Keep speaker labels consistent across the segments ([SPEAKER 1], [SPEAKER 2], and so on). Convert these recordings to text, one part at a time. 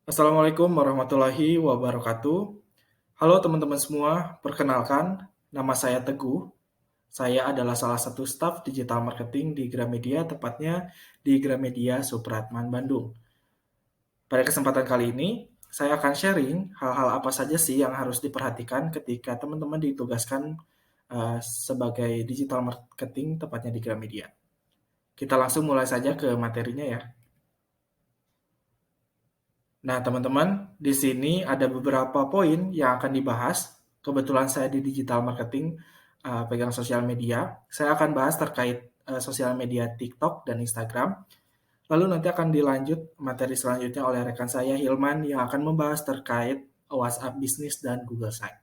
[SPEAKER 1] Assalamualaikum warahmatullahi wabarakatuh. Halo teman-teman semua, perkenalkan, nama saya Teguh. Saya adalah salah satu staf digital marketing di Gramedia, tepatnya di Gramedia Supratman Bandung. Pada kesempatan kali ini, saya akan sharing hal-hal apa saja sih yang harus diperhatikan ketika teman-teman ditugaskan sebagai digital marketing, tepatnya di Gramedia. Kita langsung mulai saja ke materinya ya. Nah, teman-teman, di sini ada beberapa poin yang akan dibahas. Kebetulan saya di digital marketing, pegang sosial media. Saya akan bahas terkait sosial media TikTok dan Instagram. Lalu nanti akan dilanjut materi selanjutnya oleh rekan saya Hilman yang akan membahas terkait WhatsApp Business dan Google Sites.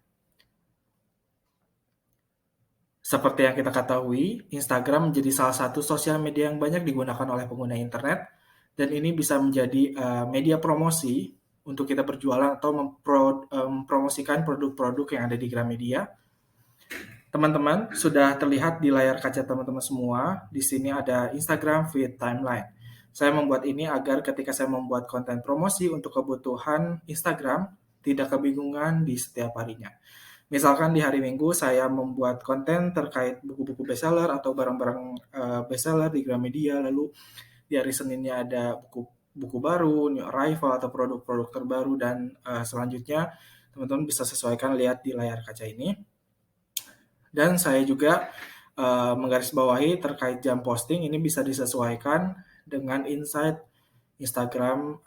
[SPEAKER 1] Seperti yang kita ketahui, Instagram menjadi salah satu sosial media yang banyak digunakan oleh pengguna internet dan ini bisa menjadi media promosi untuk kita berjualan atau mempromosikan produk-produk yang ada di Gramedia. Teman-teman, sudah terlihat di layar kaca teman-teman semua, di sini ada Instagram Feed Timeline. Saya membuat ini agar ketika saya membuat konten promosi untuk kebutuhan Instagram, tidak kebingungan di setiap harinya. Misalkan di hari Minggu saya membuat konten terkait buku-buku bestseller atau barang-barang bestseller di Gramedia, lalu di hari Seninnya ada buku baru, new arrival atau produk-produk terbaru dan selanjutnya teman-teman bisa sesuaikan lihat di layar kaca ini. Dan saya juga menggarisbawahi terkait jam posting ini bisa disesuaikan dengan insight Instagram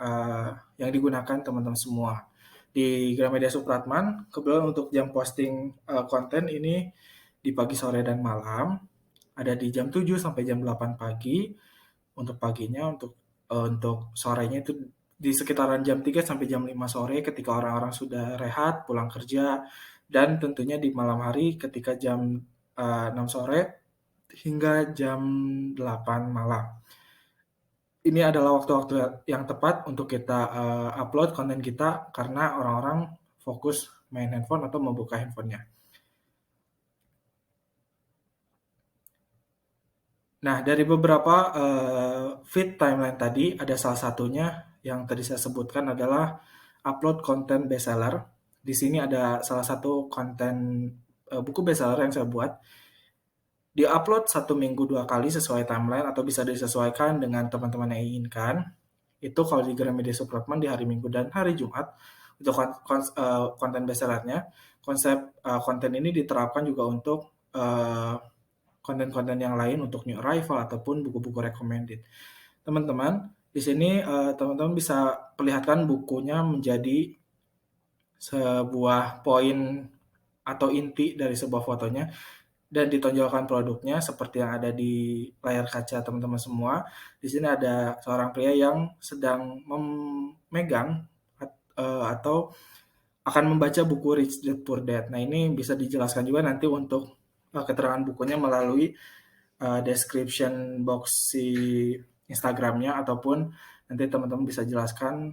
[SPEAKER 1] yang digunakan teman-teman semua. Di Gramedia Supratman, kebetulan untuk jam posting konten ini di pagi, sore, dan malam, ada di jam 7 sampai jam 8 pagi. Untuk paginya, untuk sorenya itu di sekitaran jam 3 sampai jam 5 sore ketika orang-orang sudah rehat, pulang kerja, dan tentunya di malam hari ketika jam 6 sore hingga jam 8 malam. Ini adalah waktu-waktu yang tepat untuk kita upload konten kita karena orang-orang fokus main handphone atau membuka handphonenya. Nah, dari beberapa feed timeline tadi, ada salah satunya yang tadi saya sebutkan adalah upload konten bestseller. Di sini ada salah satu konten buku bestseller yang saya buat. Di-upload 1 minggu 2 kali sesuai timeline atau bisa disesuaikan dengan teman-teman yang inginkan. Itu kalau di Gramedia Supratman di hari Minggu dan hari Jumat. Untuk konten bestsellernya, konsep konten ini diterapkan juga untuk konten-konten yang lain untuk new arrival ataupun buku-buku recommended. Teman-teman, di sini teman-teman bisa perlihatkan bukunya menjadi sebuah poin atau inti dari sebuah fotonya dan ditonjolkan produknya seperti yang ada di layar kaca teman-teman semua. Di sini ada seorang pria yang sedang memegang atau akan membaca buku Rich Dad Poor Dad. Nah, ini bisa dijelaskan juga nanti untuk keterangan bukunya melalui description box si Instagramnya ataupun nanti teman-teman bisa jelaskan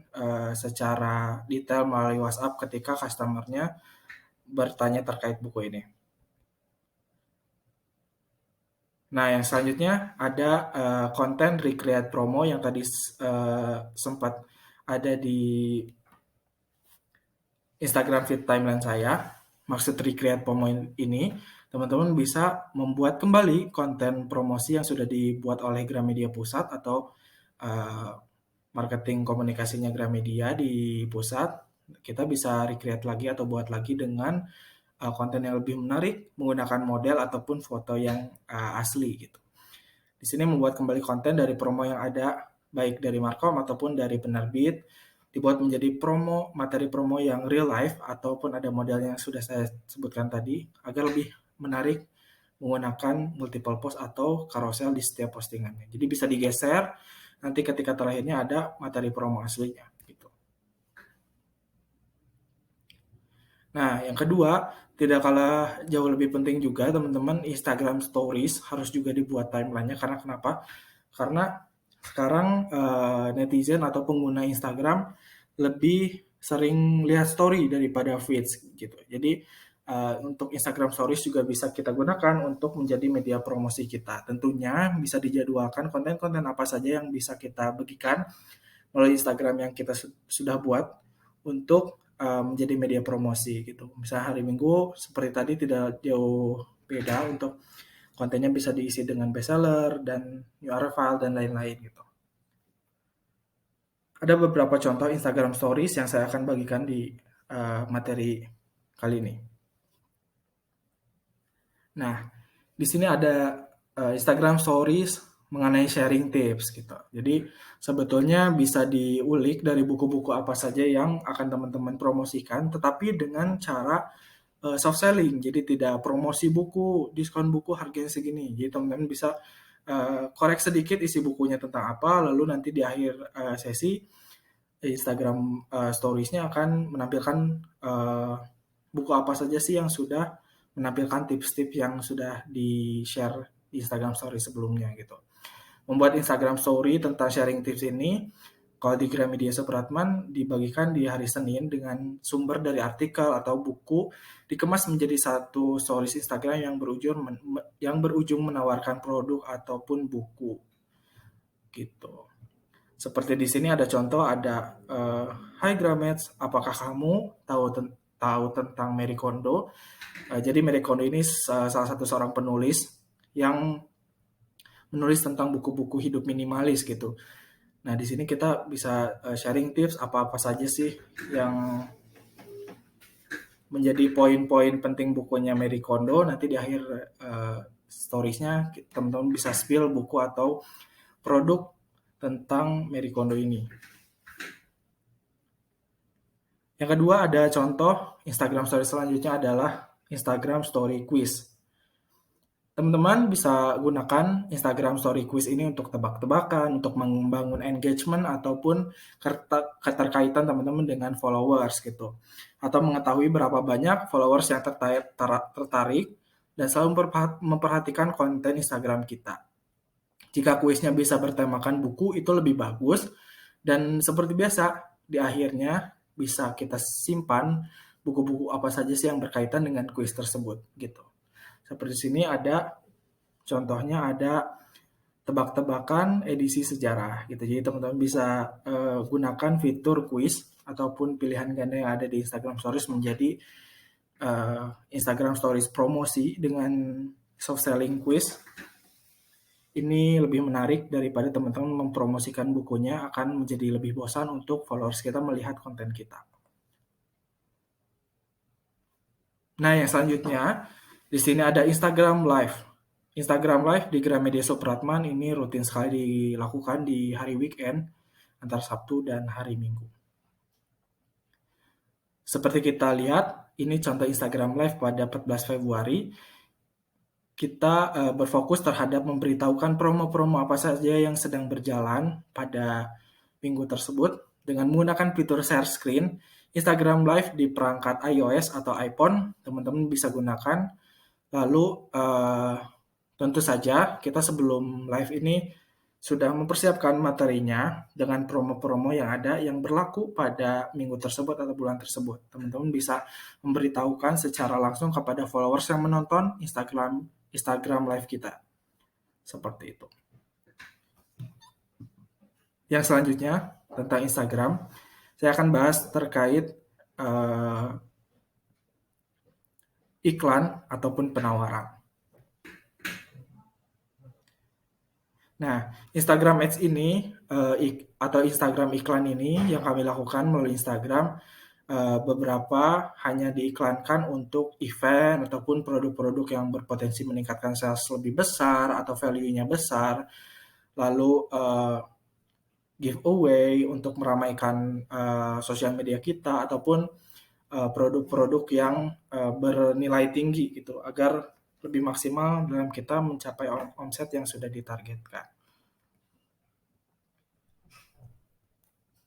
[SPEAKER 1] secara detail melalui WhatsApp ketika customer-nya bertanya terkait buku ini. Nah, yang selanjutnya ada konten recreate promo yang tadi sempat ada di Instagram feed timeline saya. Maksud recreate promo ini, teman-teman bisa membuat kembali konten promosi yang sudah dibuat oleh Gramedia Pusat atau marketing komunikasinya Gramedia di pusat. Kita bisa recreate lagi atau buat lagi dengan konten yang lebih menarik menggunakan model ataupun foto yang asli gitu. Di sini membuat kembali konten dari promo yang ada baik dari Markom ataupun dari penerbit dibuat menjadi materi promo yang real life ataupun ada model yang sudah saya sebutkan tadi agar lebih menarik menggunakan multiple post atau carousel di setiap postingannya. Jadi bisa digeser nanti ketika terakhirnya ada materi promo aslinya gitu. Nah, yang kedua, tidak kalah jauh lebih penting juga teman-teman, Instagram Stories harus juga dibuat timeline-nya karena kenapa? Karena sekarang netizen atau pengguna Instagram lebih sering lihat story daripada feeds gitu. Jadi untuk Instagram Stories juga bisa kita gunakan untuk menjadi media promosi kita. Tentunya bisa dijadwalkan konten-konten apa saja yang bisa kita bagikan melalui Instagram yang kita sudah buat untuk menjadi media promosi gitu. Misalnya hari Minggu seperti tadi tidak jauh beda untuk kontennya bisa diisi dengan bestseller dan new arrival dan lain-lain gitu. Ada beberapa contoh Instagram Stories yang saya akan bagikan di materi kali ini. Nah, di sini ada Instagram Stories mengenai sharing tips gitu. Jadi sebetulnya bisa diulik dari buku-buku apa saja yang akan teman-teman promosikan, tetapi dengan cara soft selling. Jadi tidak promosi buku, diskon buku harganya segini. Jadi teman-teman bisa korek sedikit isi bukunya tentang apa, lalu nanti di akhir sesi Instagram Stories-nya akan menampilkan buku apa saja sih yang sudah menampilkan tips-tips yang sudah di-share di Instagram Story sebelumnya gitu. Membuat Instagram Story tentang sharing tips ini, kalau di Gramedia Supratman dibagikan di hari Senin dengan sumber dari artikel atau buku dikemas menjadi satu stories Instagram yang berujung menawarkan produk ataupun buku gitu. Seperti di sini ada contoh, ada Hai Gramets, apakah kamu tahu tentang Marie Kondo? Jadi Marie Kondo ini salah satu seorang penulis yang menulis tentang buku-buku hidup minimalis gitu. Nah, di sini kita bisa sharing tips apa-apa saja sih yang menjadi poin-poin penting bukunya Marie Kondo. Nanti di akhir storiesnya teman-teman bisa spill buku atau produk tentang Marie Kondo ini. Yang kedua ada contoh Instagram Story selanjutnya adalah Instagram Story Quiz. Teman-teman bisa gunakan Instagram Story Quiz ini untuk tebak-tebakan, untuk membangun engagement ataupun keterkaitan teman-teman dengan followers gitu. Atau mengetahui berapa banyak followers yang tertarik dan selalu memperhatikan konten Instagram kita. Jika kuisnya bisa bertemakan buku itu lebih bagus dan seperti biasa di akhirnya bisa kita simpan buku-buku apa saja sih yang berkaitan dengan kuis tersebut gitu. Seperti sini ada contohnya, ada tebak-tebakan edisi sejarah gitu. Jadi teman-teman bisa gunakan fitur kuis ataupun pilihan ganda yang ada di Instagram Stories menjadi Instagram Stories promosi dengan soft selling quiz. Ini lebih menarik daripada teman-teman mempromosikan bukunya, akan menjadi lebih bosan untuk followers kita melihat konten kita. Nah, yang selanjutnya di sini ada Instagram Live. Instagram Live di Gramedia Supratman ini rutin sekali dilakukan di hari weekend antara Sabtu dan hari Minggu. Seperti kita lihat, ini contoh Instagram Live pada 14 Februari. Kita berfokus terhadap memberitahukan promo-promo apa saja yang sedang berjalan pada minggu tersebut dengan menggunakan fitur share screen. Instagram Live di perangkat iOS atau iPhone, teman-teman bisa gunakan. Lalu tentu saja kita sebelum live ini sudah mempersiapkan materinya dengan promo-promo yang ada yang berlaku pada minggu tersebut atau bulan tersebut. Teman-teman bisa memberitahukan secara langsung kepada followers yang menonton Instagram live kita. Seperti itu. Yang selanjutnya tentang Instagram, saya akan bahas terkait iklan ataupun penawaran. Nah, Instagram Ads ini atau Instagram iklan ini yang kami lakukan melalui Instagram beberapa hanya diiklankan untuk event ataupun produk-produk yang berpotensi meningkatkan sales lebih besar atau value-nya besar. Lalu giveaway untuk meramaikan sosial media kita ataupun produk-produk yang bernilai tinggi gitu agar lebih maksimal dalam kita mencapai omset yang sudah ditargetkan.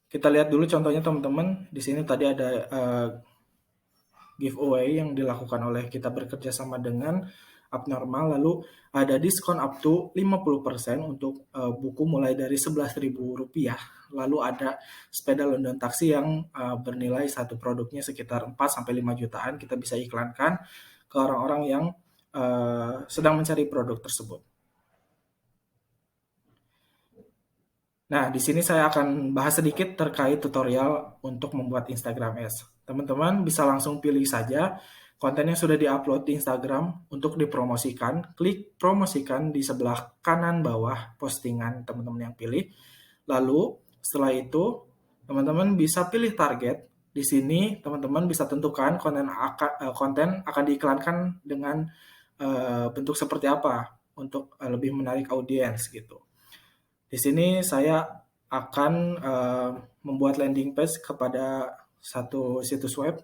[SPEAKER 1] Kita lihat dulu contohnya teman-teman. Di sini tadi ada giveaway yang dilakukan oleh kita bekerja sama dengan Abnormal, lalu ada diskon up to 50% untuk buku mulai dari Rp11.000. Lalu ada sepeda London Taxi yang bernilai satu produknya sekitar 4-5 jutaan, kita bisa iklankan ke orang-orang yang sedang mencari produk tersebut. Nah, di sini saya akan bahas sedikit terkait tutorial untuk membuat Instagram Ads. Teman-teman bisa langsung pilih saja konten yang sudah diupload di Instagram untuk dipromosikan. Klik promosikan di sebelah kanan bawah postingan teman-teman yang pilih. Lalu, setelah itu, teman-teman bisa pilih target. Di sini, teman-teman bisa tentukan konten akan diiklankan dengan bentuk seperti apa untuk lebih menarik audiens gitu. Di sini saya akan membuat landing page kepada satu situs web.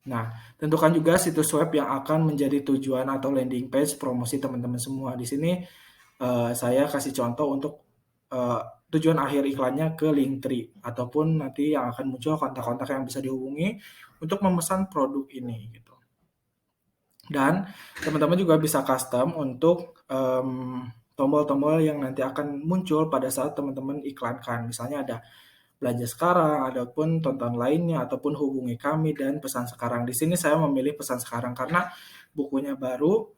[SPEAKER 1] Nah, tentukan juga situs web yang akan menjadi tujuan atau landing page promosi teman-teman semua. Di sini saya kasih contoh untuk eh, tujuan akhir iklannya ke Linktree ataupun nanti yang akan muncul kontak-kontak yang bisa dihubungi untuk memesan produk ini gitu. Dan teman-teman juga bisa custom untuk tombol-tombol yang nanti akan muncul pada saat teman-teman iklankan. Misalnya ada belanja sekarang, ataupun tonton lainnya, ataupun hubungi kami dan pesan sekarang. Di sini saya memilih pesan sekarang karena bukunya baru,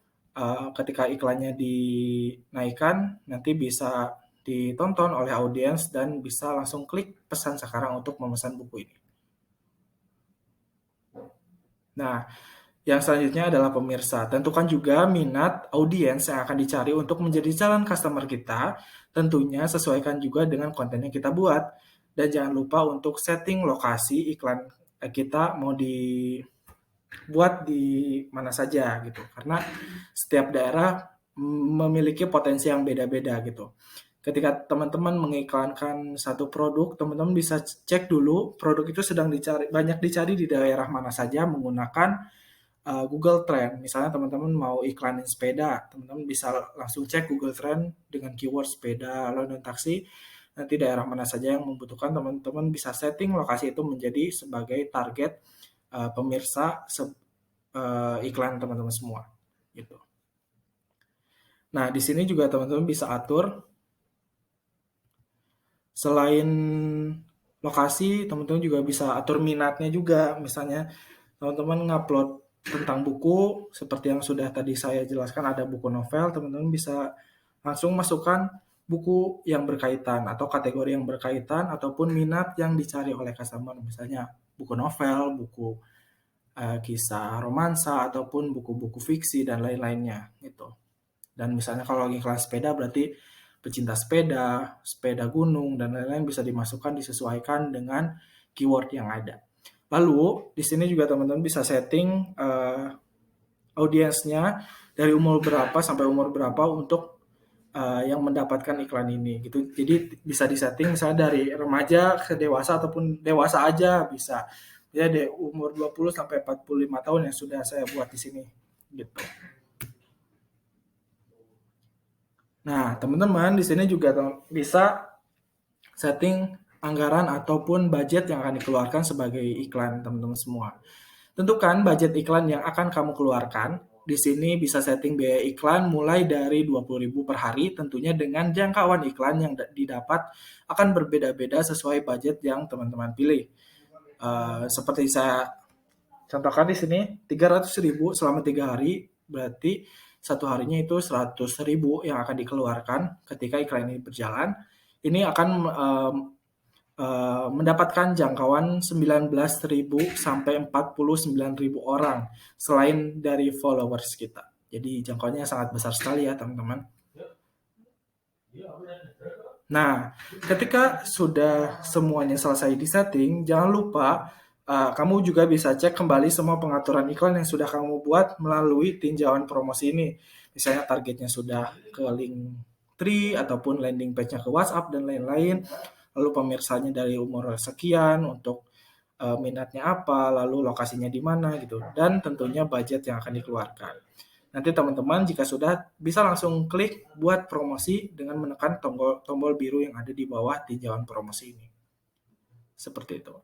[SPEAKER 1] ketika iklannya dinaikkan, nanti bisa ditonton oleh audiens dan bisa langsung klik pesan sekarang untuk memesan buku ini. Nah, yang selanjutnya adalah pemirsa. Tentukan juga minat audiens yang akan dicari untuk menjadi calon customer kita. Tentunya sesuaikan juga dengan konten yang kita buat. Dan jangan lupa untuk setting lokasi iklan kita mau dibuat di mana saja gitu. Karena setiap daerah memiliki potensi yang beda-beda gitu. Ketika teman-teman mengiklankan satu produk, teman-teman bisa cek dulu produk itu sedang banyak dicari di daerah mana saja menggunakan Google Trend. Misalnya teman-teman mau iklanin sepeda, teman-teman bisa langsung cek Google Trend dengan keyword sepeda, lalu dan taksi. Nanti daerah mana saja yang membutuhkan, teman-teman bisa setting lokasi itu menjadi sebagai target pemirsa iklan teman-teman semua. Gitu. Nah, di sini juga teman-teman bisa atur selain lokasi, teman-teman juga bisa atur minatnya juga. Misalnya teman-teman ngupload tentang buku, seperti yang sudah tadi saya jelaskan ada buku novel, teman-teman bisa langsung masukkan buku yang berkaitan atau kategori yang berkaitan ataupun minat yang dicari oleh customer. Misalnya buku novel, buku kisah romansa ataupun buku-buku fiksi dan lain-lainnya gitu. Dan misalnya kalau lagi kelas sepeda berarti pecinta sepeda, sepeda gunung, dan lain-lain bisa dimasukkan, disesuaikan dengan keyword yang ada. Lalu, di sini juga teman-teman bisa setting audiensnya dari umur berapa sampai umur berapa untuk yang mendapatkan iklan ini gitu. Jadi bisa disetting misalnya dari remaja ke dewasa ataupun dewasa aja bisa. Ya dari umur 20 sampai 45 tahun yang sudah saya buat di sini gitu. Nah, teman-teman di sini juga bisa setting anggaran ataupun budget yang akan dikeluarkan sebagai iklan teman-teman semua. Tentukan budget iklan yang akan kamu keluarkan. Di sini bisa setting biaya iklan mulai dari 20.000 per hari, tentunya dengan jangkauan iklan yang didapat akan berbeda-beda sesuai budget yang teman-teman pilih. Seperti saya contohkan di sini, 300.000 selama 3 hari, berarti satu harinya itu 100.000 yang akan dikeluarkan ketika iklan ini berjalan. Ini akan mendapatkan jangkauan 19.000 sampai 49.000 orang selain dari followers kita. Jadi jangkauannya sangat besar sekali ya teman-teman. Nah, ketika sudah semuanya selesai disetting, jangan lupa kamu juga bisa cek kembali semua pengaturan iklan yang sudah kamu buat melalui tinjauan promosi ini. Misalnya targetnya sudah ke Linktree ataupun landing page-nya ke WhatsApp dan lain-lain. Lalu pemirsanya dari umur sekian untuk minatnya apa, lalu lokasinya di mana gitu. Dan tentunya budget yang akan dikeluarkan. Nanti teman-teman jika sudah bisa langsung klik buat promosi dengan menekan tombol biru yang ada di bawah tinjauan promosi ini. Seperti itu.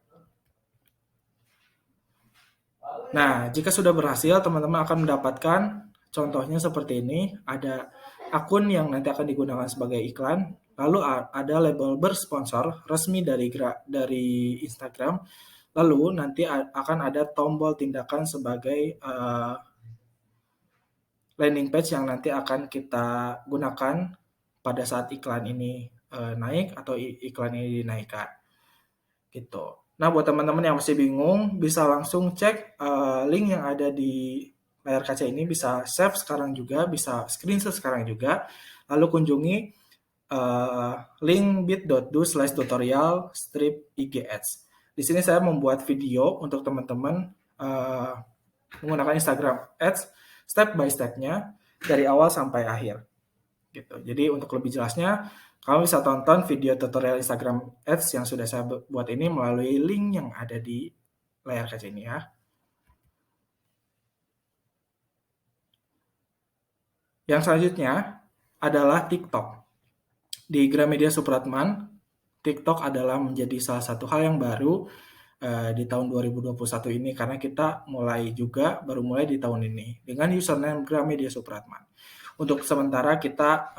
[SPEAKER 1] Nah, jika sudah berhasil, teman-teman akan mendapatkan contohnya seperti ini. Ada akun yang nanti akan digunakan sebagai iklan. Lalu ada label bersponsor resmi dari Instagram. Lalu nanti akan ada tombol tindakan sebagai landing page yang nanti akan kita gunakan pada saat iklan ini naik atau iklan ini dinaikkan gitu. Nah, buat teman-teman yang masih bingung, bisa langsung cek link yang ada di layar kaca ini, bisa save sekarang juga, bisa screenshot sekarang juga, lalu kunjungi link bit.do/tutorial strip IG ads. Di sini saya membuat video untuk teman-teman menggunakan Instagram Ads step by step-nya dari awal sampai akhir. Gitu. Jadi untuk lebih jelasnya, kamu bisa tonton video tutorial Instagram Ads yang sudah saya buat ini melalui link yang ada di layar kaca ini ya. Yang selanjutnya adalah TikTok. Di Gramedia Supratman, TikTok adalah menjadi salah satu hal yang baru di tahun 2021 ini karena kita baru mulai di tahun ini dengan username Gramedia Supratman. Untuk sementara kita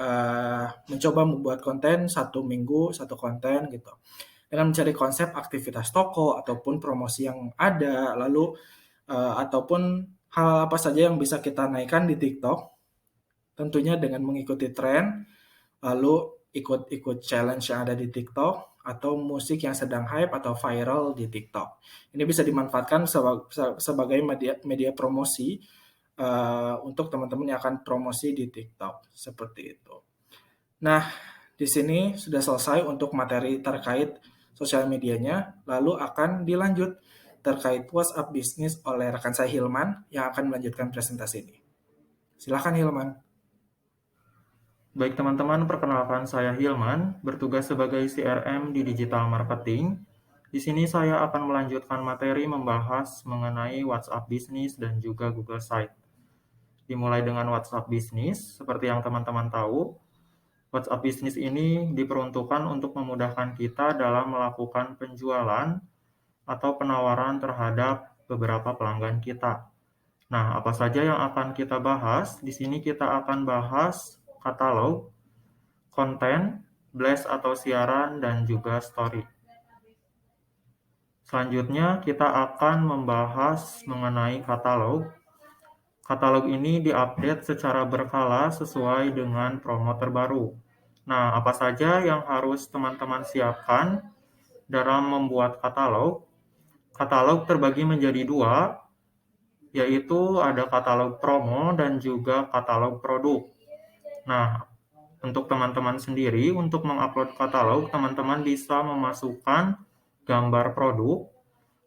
[SPEAKER 1] mencoba membuat konten satu minggu satu konten gitu dengan mencari konsep aktivitas toko ataupun promosi yang ada lalu ataupun hal apa saja yang bisa kita naikkan di TikTok tentunya dengan mengikuti tren lalu ikut challenge yang ada di TikTok atau musik yang sedang hype atau viral di TikTok. Ini bisa dimanfaatkan sebagai media promosi untuk teman-teman yang akan promosi di TikTok seperti itu. Nah, di sini sudah selesai untuk materi terkait sosial medianya, lalu akan dilanjut terkait WhatsApp bisnis oleh rekan saya Hilman yang akan melanjutkan presentasi ini. Silakan Hilman.
[SPEAKER 2] Baik teman-teman, perkenalkan saya Hilman, bertugas sebagai CRM di Digital Marketing. Di sini saya akan melanjutkan materi membahas mengenai WhatsApp Business dan juga Google Site. Dimulai dengan WhatsApp Business, seperti yang teman-teman tahu, WhatsApp Business ini diperuntukkan untuk memudahkan kita dalam melakukan penjualan atau penawaran terhadap beberapa pelanggan kita. Nah, apa saja yang akan kita bahas? Di sini kita akan bahas katalog, konten, blast atau siaran, dan juga story. Selanjutnya, kita akan membahas mengenai katalog. Katalog ini diupdate secara berkala sesuai dengan promo terbaru. Nah, apa saja yang harus teman-teman siapkan dalam membuat katalog? Katalog terbagi menjadi dua, yaitu ada katalog promo dan juga katalog produk. Nah, untuk teman-teman sendiri, untuk mengupload katalog, teman-teman bisa memasukkan gambar produk,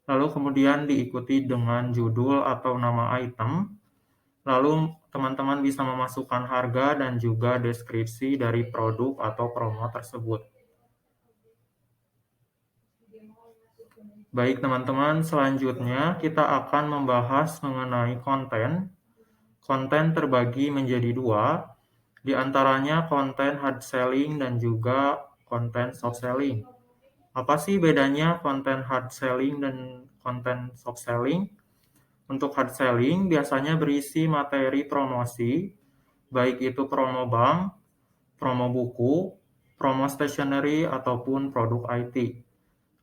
[SPEAKER 2] lalu kemudian diikuti dengan judul atau nama item, lalu teman-teman bisa memasukkan harga dan juga deskripsi dari produk atau promo tersebut. Baik teman-teman, selanjutnya kita akan membahas mengenai konten. Konten terbagi menjadi dua, di antaranya konten hard selling dan juga konten soft selling. Apa sih bedanya konten hard selling dan konten soft selling? Untuk hard selling biasanya berisi materi promosi, baik itu promo bank, promo buku, promo stationery, ataupun produk IT.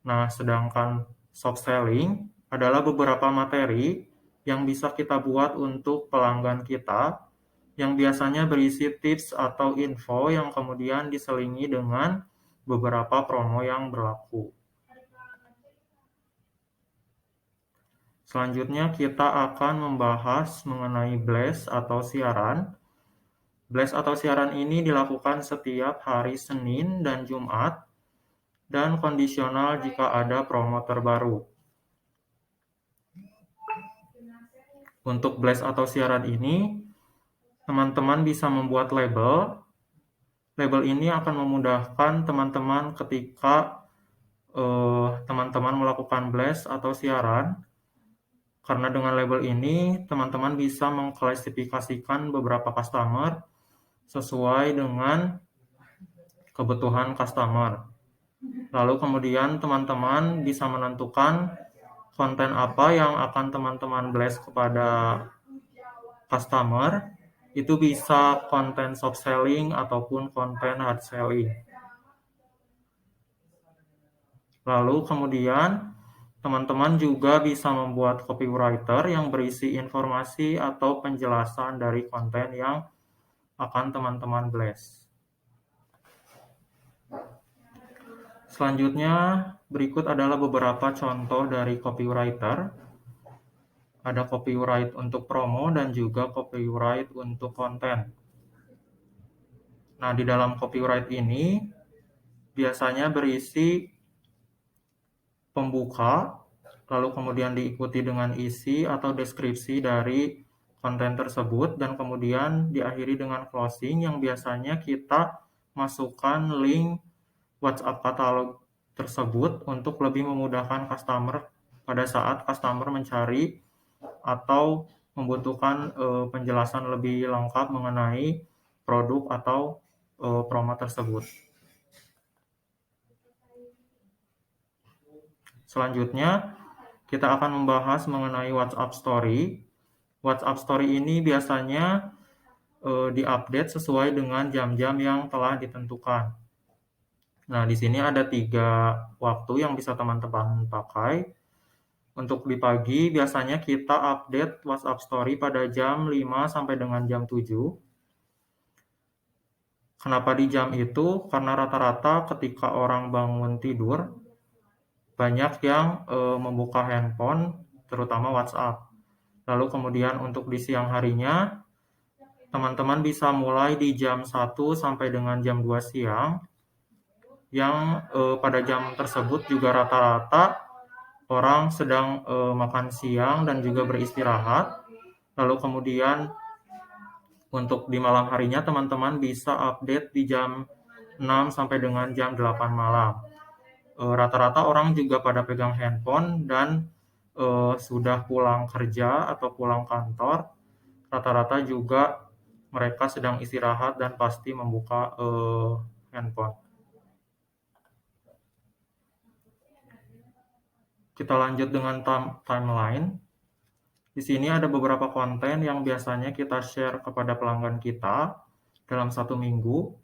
[SPEAKER 2] Nah, sedangkan soft selling adalah beberapa materi yang bisa kita buat untuk pelanggan kita, yang biasanya berisi tips atau info yang kemudian diselingi dengan beberapa promo yang berlaku. Selanjutnya kita akan membahas mengenai blast atau siaran. Blast atau siaran ini dilakukan setiap hari Senin dan Jumat dan kondisional jika ada promo terbaru. Untuk blast atau siaran ini, teman-teman bisa membuat label. Label ini akan memudahkan teman-teman ketika teman-teman melakukan blast atau siaran. Karena dengan label ini, teman-teman bisa mengklasifikasikan beberapa customer sesuai dengan kebutuhan customer. Lalu kemudian teman-teman bisa menentukan konten apa yang akan teman-teman blast kepada customer. Itu bisa konten soft selling ataupun konten hard selling. Lalu kemudian teman-teman juga bisa membuat copywriter yang berisi informasi atau penjelasan dari konten yang akan teman-teman blast. Selanjutnya, berikut adalah beberapa contoh dari copywriter. Ada copyright untuk promo dan juga copyright untuk konten. Nah, di dalam copyright ini biasanya berisi pembuka, lalu kemudian diikuti dengan isi atau deskripsi dari konten tersebut, dan kemudian diakhiri dengan closing yang biasanya kita masukkan link WhatsApp katalog tersebut untuk lebih memudahkan customer pada saat customer mencari atau membutuhkan penjelasan lebih lengkap mengenai produk atau promo tersebut. Selanjutnya, kita akan membahas mengenai WhatsApp Story. WhatsApp Story ini biasanya diupdate sesuai dengan jam-jam yang telah ditentukan. Nah, di sini ada 3 waktu yang bisa teman-teman pakai. Untuk di pagi, biasanya kita update WhatsApp Story pada jam 5 sampai dengan jam 7. Kenapa di jam itu? Karena rata-rata ketika orang bangun tidur, banyak yang membuka handphone, terutama WhatsApp. Lalu kemudian untuk di siang harinya, teman-teman bisa mulai di jam 1 sampai dengan jam 2 siang, yang pada jam tersebut juga rata-rata orang sedang makan siang dan juga beristirahat. Lalu kemudian untuk di malam harinya teman-teman bisa update di jam 6 sampai dengan jam 8 malam. Rata-rata orang juga pada pegang handphone dan sudah pulang kerja atau pulang kantor. Rata-rata juga mereka sedang istirahat dan pasti membuka handphone. Kita lanjut dengan timeline. Di sini ada beberapa konten yang biasanya kita share kepada pelanggan kita dalam 1 minggu.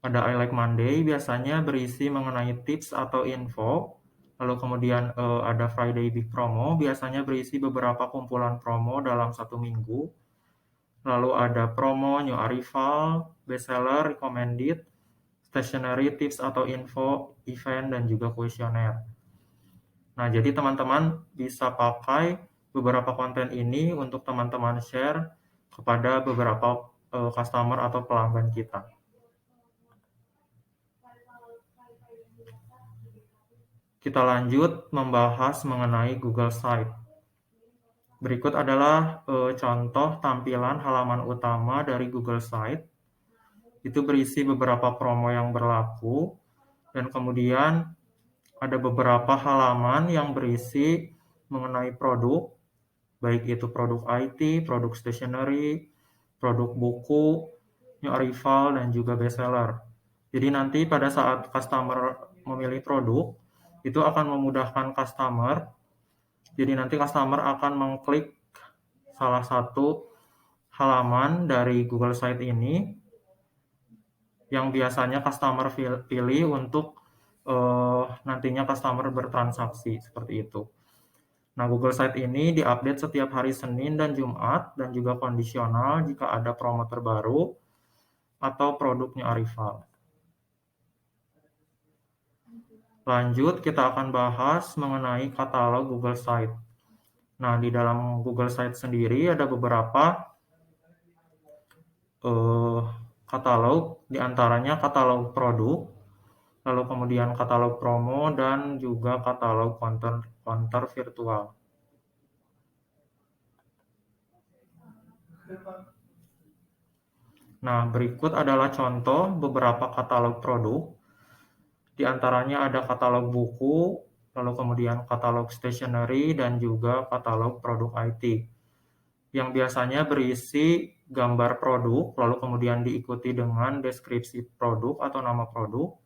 [SPEAKER 2] Ada I Like Monday, biasanya berisi mengenai tips atau info. Lalu kemudian ada Friday Big Promo, biasanya berisi beberapa kumpulan promo dalam 1 minggu. Lalu ada promo, new arrival, bestseller, recommended, stationery, tips atau info, event, dan juga kuesioner. Nah, jadi teman-teman bisa pakai beberapa konten ini untuk teman-teman share kepada beberapa customer atau pelanggan kita. Kita lanjut membahas mengenai Google Site. Berikut adalah contoh tampilan halaman utama dari Google Site. Itu berisi beberapa promo yang berlaku, dan kemudian ada beberapa halaman yang berisi mengenai produk, baik itu produk IT, produk stationery, produk buku, new arrival, dan juga bestseller. Jadi nanti pada saat customer memilih produk, itu akan memudahkan customer. Jadi nanti customer akan mengklik salah satu halaman dari Google Site ini yang biasanya customer pilih untuk nantinya customer bertransaksi, seperti itu. Nah, Google Site ini diupdate setiap hari Senin dan Jumat, dan juga kondisional jika ada promo terbaru atau produknya arrival. Lanjut, kita akan bahas mengenai katalog Google Site. Nah, di dalam Google Site sendiri ada beberapa katalog, diantaranya katalog produk, lalu kemudian katalog promo, dan juga katalog konter virtual. Nah, berikut adalah contoh beberapa katalog produk. Di antaranya ada katalog buku, lalu kemudian katalog stationery, dan juga katalog produk IT. Yang biasanya berisi gambar produk, lalu kemudian diikuti dengan deskripsi produk atau nama produk.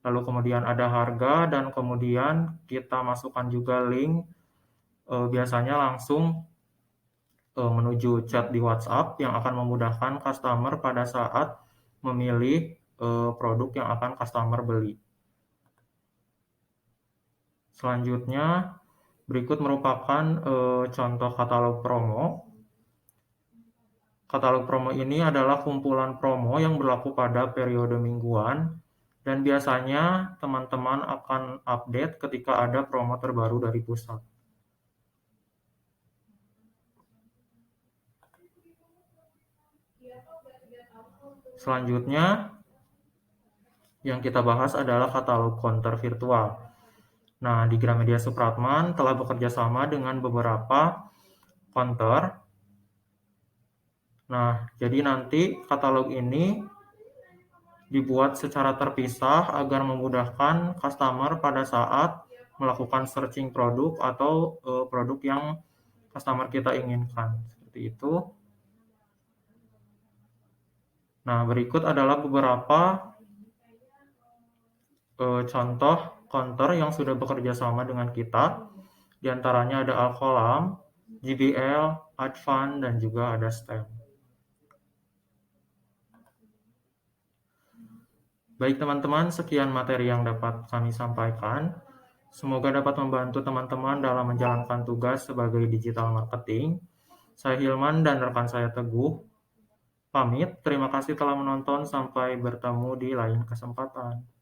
[SPEAKER 2] Lalu kemudian ada harga, dan kemudian kita masukkan juga link, biasanya langsung menuju chat di WhatsApp yang akan memudahkan customer pada saat memilih produk yang akan customer beli. Selanjutnya, berikut merupakan contoh katalog promo. Katalog promo ini adalah kumpulan promo yang berlaku pada periode mingguan Dan biasanya teman-teman akan update ketika ada promo terbaru dari pusat. Selanjutnya, yang kita bahas adalah katalog konter virtual. Nah, di Gramedia Supratman telah bekerja sama dengan beberapa konter. Nah, jadi nanti katalog ini dibuat secara terpisah agar memudahkan customer pada saat melakukan searching produk atau produk yang customer kita inginkan. Seperti itu. Nah, berikut adalah beberapa contoh konter yang sudah bekerja sama dengan kita. Di antaranya ada Alkolam, JBL, Advan, dan juga ada STEM. Baik teman-teman, sekian materi yang dapat kami sampaikan. Semoga dapat membantu teman-teman dalam menjalankan tugas sebagai digital marketing. Saya Hilman dan rekan saya Teguh pamit. Terima kasih telah menonton. Sampai bertemu di lain kesempatan.